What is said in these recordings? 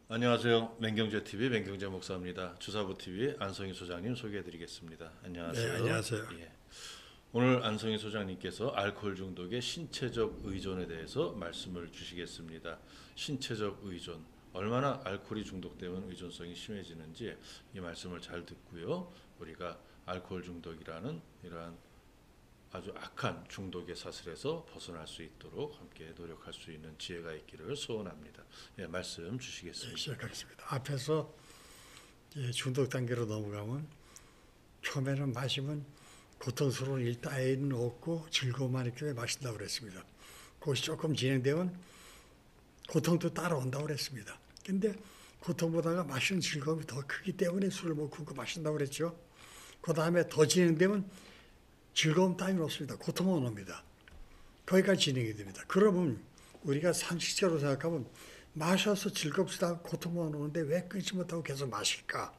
안녕하세요. 맹경제TV 맹경제 목사입니다. 주사부TV 안성희 소장님 소개해드리겠습니다. 안녕하세요. 네, 안녕하세요. 예. 오늘 안성희 소장님께서 알코올 중독의 신체적 의존에 대해서 말씀을 주시겠습니다. 신체적 의존, 얼마나 알코올이 중독되면 의존성이 심해지는지 이 말씀을 잘 듣고요. 우리가 알코올 중독이라는 이러한 아주 악한 중독의 사슬에서 벗어날 수 있도록 함께 노력할 수 있는 지혜가 있기를 소원합니다. 예, 말씀 주시겠습니다. 네, 시작하겠습니다. 앞에서 중독 단계로 넘어가면 처음에는 마시면 고통스러운 일 따위는 없고 즐거움만 있기 마신다고 그랬습니다. 그것이 조금 진행되면 고통도 따라온다고 그랬습니다. 근데 고통보다가 마시는 즐거움이 더 크기 때문에 술을 못 끊고 마신다고 그랬죠. 그 다음에 더 진행되면 즐거움 따위는 없습니다. 고통만 옵니다. 거기까지 진행이 됩니다. 그러면 우리가 상식적으로 생각하면 마셔서 즐겁시다 고통만 오는데 왜 끊지 못하고 계속 마실까?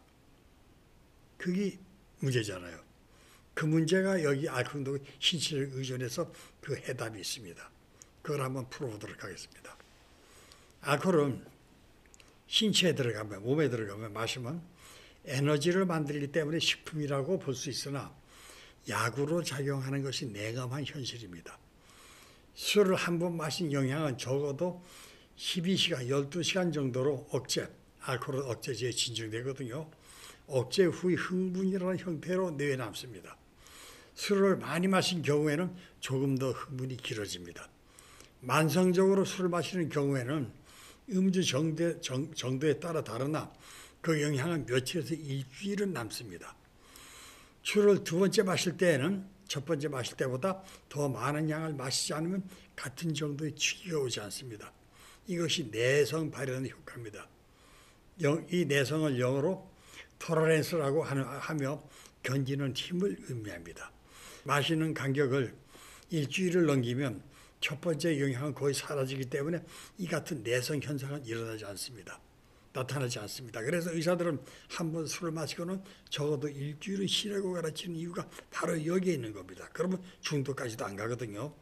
그게 문제잖아요. 그 문제가 여기 알코올 중독 신체적 의존에서 그 해답이 있습니다. 그걸 한번 풀어보도록 하겠습니다. 알코올은 신체에 들어가면, 몸에 들어가면 마시면 에너지를 만들기 때문에 식품이라고 볼 수 있으나 약으로 작용하는 것이 냉엄한 현실입니다. 술을 한 번 마신 영향은 적어도 12시간, 12시간 정도로 알코올 억제제에 진정되거든요. 억제 후의 흥분이라는 형태로 뇌에 남습니다. 술을 많이 마신 경우에는 조금 더 흥분이 길어집니다. 만성적으로 술을 마시는 경우에는 음주 정도에 따라 다르나 그 영향은 며칠에서 일주일은 남습니다. 술을 두 번째 마실 때에는 첫 번째 마실 때보다 더 많은 양을 마시지 않으면 같은 정도의 취기가 오지 않습니다. 이것이 내성 발현의 효과입니다. 이 내성을 영어로 토러렌스라고 하며 견디는 힘을 의미합니다. 마시는 간격을 일주일을 넘기면 첫 번째 영향은 거의 사라지기 때문에 이 같은 내성 현상은 나타나지 않습니다. 그래서 의사들은 한 번 술을 마시고는 적어도 일주일은 쉬라고 가르치는 이유가 바로 여기에 있는 겁니다. 그러면 중독까지도 안 가거든요.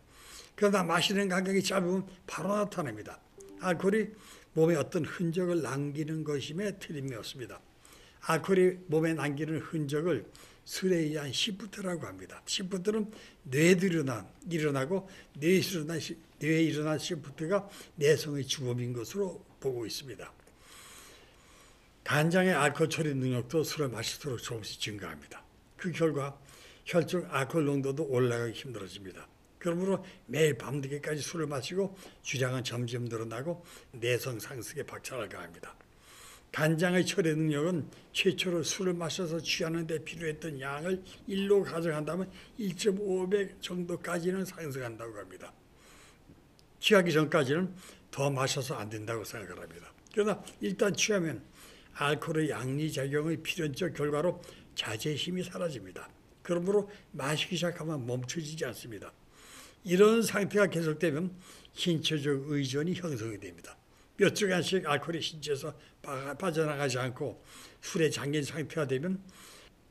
그러나 마시는 간격이 짧으면 바로 나타납니다. 알코올이 몸에 어떤 흔적을 남기는 것임에 틀림이 없습니다. 알코올이 몸에 남기는 흔적을 술에 의한 시프트라고 합니다. 시프트는 뇌에서 일어나고 뇌에 일어난 시프트가 내성의 주범인 것으로 보고 있습니다. 간장의 알코올 처리 능력도 술을 마실수록 조금씩 증가합니다. 그 결과 혈중 알코올 농도도 올라가기 힘들어집니다. 그러므로 매일 밤늦게까지 술을 마시고 주량은 점점 늘어나고 내성 상승에 박차를 가합니다. 간장의 처리 능력은 최초로 술을 마셔서 취하는 데 필요했던 양을 1로 가져간다면 1.5배 정도까지는 상승한다고 합니다. 취하기 전까지는 더 마셔서 안 된다고 생각을 합니다. 그러나 일단 취하면 알코올의 양리작용의 필연적 결과로 자제심이 사라집니다. 그러므로 마시기 시작하면 멈춰지지 않습니다. 이런 상태가 계속되면 신체적 의존이 형성이 됩니다. 몇 주간씩 알코올이 신체에서 빠져나가지 않고 술에 잠긴 상태가 되면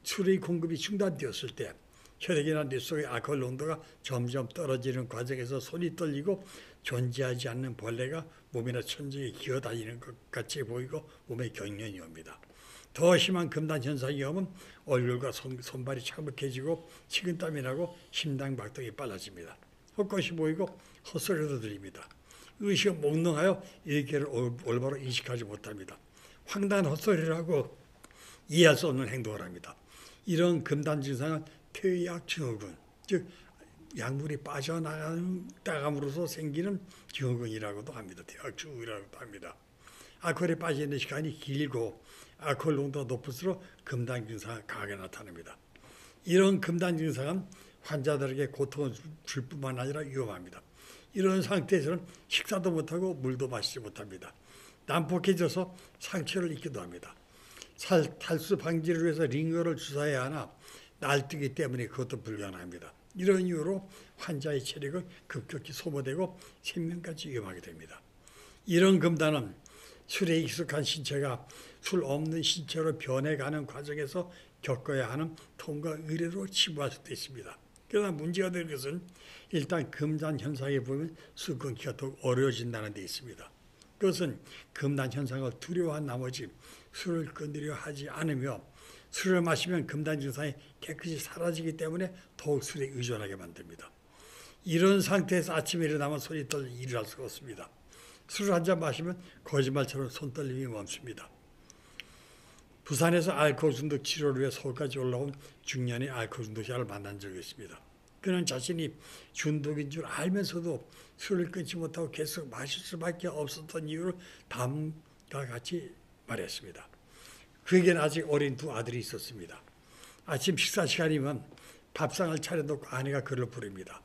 술의 공급이 중단되었을 때 혈액이나 뇌 속의 알코올 농도가 점점 떨어지는 과정에서 손이 떨리고 존재하지 않는 벌레가 몸이나 천장에 기어다니는 것 같이 보이고 몸에 경련이 옵니다. 더 심한 금단 현상이 오면 얼굴과 손발이 차분해지고 식은땀이 나고 심장 박동이 빨라집니다. 헛것이 보이고 헛소리도 들립니다. 의식은 몽롱하여 일개를 올바로 인식하지 못합니다. 황당한 헛소리라고 이해할 수 없는 행동을 합니다. 이런 금단 증상은 퇴약 증후군, 즉 약물이 빠져나감으로써 생기는 증후군이라고도 합니다. 퇴약 증후군이라고도 합니다. 알코올에 빠지는 시간이 길고 알코올 농도가 높을수록 금단 증상이 강하게 나타납니다. 이런 금단 증상은 환자들에게 고통을 줄 뿐만 아니라 위험합니다. 이런 상태에서는 식사도 못하고 물도 마시지 못합니다. 난폭해져서 상처를 입기도 합니다. 탈수 방지를 위해서 링거를 주사해야 하나 날뛰기 때문에 그것도 불가능합니다. 이런 이유로 환자의 체력은 급격히 소모되고 생명까지 위험하게 됩니다. 이런 금단은 술에 익숙한 신체가 술 없는 신체로 변해가는 과정에서 겪어야 하는 통과 의례로 치부할 수도 있습니다. 그러나 문제가 될 것은 일단 금단 현상에 보면 술 끊기가 더욱 어려워진다는 데 있습니다. 그것은 금단 현상을 두려워한 나머지 술을 끊으려 하지 않으며 술을 마시면 금단 증상이 깨끗이 사라지기 때문에 더욱 술에 의존하게 만듭니다. 이런 상태에서 아침에 일어나면 손이 떨려 일을 할 수가 없습니다. 술을 한 잔 마시면 거짓말처럼 손떨림이 멈춥니다. 부산에서 알코올 중독 치료를 위해 서울까지 올라온 중년의 알코올 중독자를 만난 적이 있습니다. 그는 자신이 중독인 줄 알면서도 술을 끊지 못하고 계속 마실 수밖에 없었던 이유를 다음과 같이 말했습니다. 그에게는 아직 어린 두 아들이 있었습니다. 아침 식사 시간이면 밥상을 차려놓고 아내가 그를 부릅니다.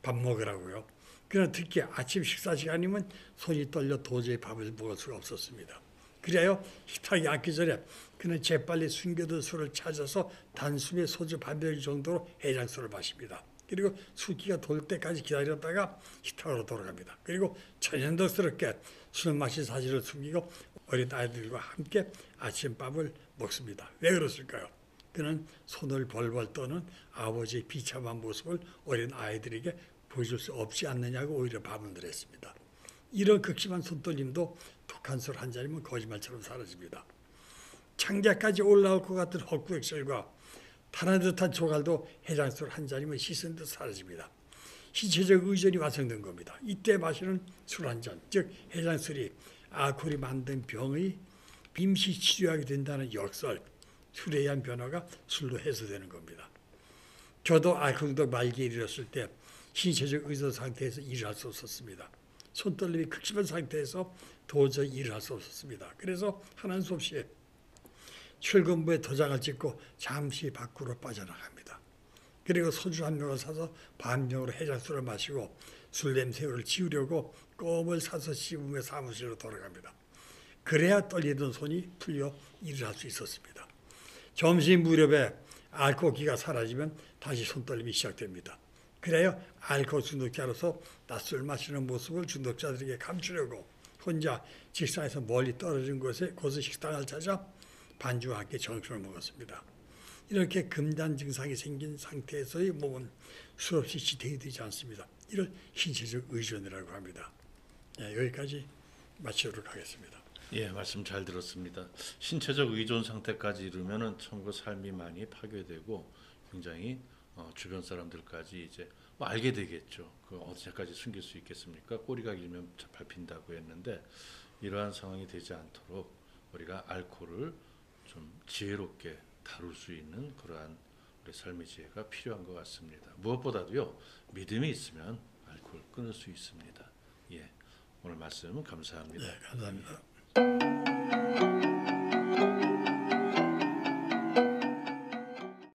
밥 먹으라고요. 그는 특히 아침 식사 시간이면 손이 떨려 도저히 밥을 먹을 수가 없었습니다. 그래요 식탁에 앉기 전에 그는 재빨리 숨겨둔 술을 찾아서 단숨에 소주 반 병 정도로 해장술을 마십니다. 그리고 술기가 돌 때까지 기다렸다가 식탁으로 돌아갑니다. 그리고 천연덕스럽게 술 마신 사실을 숨기고 어린 아이들과 함께 아침밥을 먹습니다. 왜 그랬을까요? 그는 손을 벌벌 떠는 아버지의 비참한 모습을 어린 아이들에게 보여줄 수 없지 않느냐고 오히려 반문을 했습니다. 이런 극심한 손떨림도 독한 술 한 잔이면 거짓말처럼 사라집니다. 창자까지 올라올 것 같은 헛구역질과 타는 듯한 조갈도 해장술 한 잔이면 씻은 듯 사라집니다. 신체적 의존이 완성된 겁니다. 이때 마시는 술 한 잔, 즉 해장술이 알코올이 만든 병의 임시 치료하게 된다는 역설, 술에 의한 변화가 술로 해소되는 겁니다. 저도 알코올 중독 말기에 이르렀을 때 신체적 의존 상태에서 일을 할 수 없었습니다. 손떨림이 극심한 상태에서 도저히 일을 할 수 없었습니다. 그래서 하는 수 없이 출근부에 도장을 찍고 잠시 밖으로 빠져나갑니다. 그리고 소주 한 병을 사서 반 병으로 해장술을 마시고 술 냄새를 지우려고 껌을 사서 씹으며 사무실로 돌아갑니다. 그래야 떨리던 손이 풀려 일을 할 수 있었습니다. 점심 무렵에 알코올기가 사라지면 다시 손떨림이 시작됩니다. 그래야 알코올 중독자로서 낮술 마시는 모습을 중독자들에게 감추려고 혼자 직장에서 멀리 떨어진 곳에 식당을 찾아 반주와 함께 점심을 먹었습니다. 이렇게 금단 증상이 생긴 상태에서의 몸은 수없이 지탱이 되지 않습니다. 이걸 신체적 의존이라고 합니다. 여기까지 마치도록 하겠습니다. 예, 말씀 잘 들었습니다. 신체적 의존 상태까지 이르면은 참 그 삶이 많이 파괴되고 굉장히 주변 사람들까지 이제 뭐 알게 되겠죠. 그 어디까지 숨길 수 있겠습니까? 꼬리가 길면 밟힌다고 했는데 이러한 상황이 되지 않도록 우리가 알코올을 좀 지혜롭게 다룰 수 있는 그러한 우리 삶의 지혜가 필요한 것 같습니다. 무엇보다도요 믿음이 있으면 알코올 끊을 수 있습니다. 예, 오늘 말씀 감사합니다. 네, 감사합니다.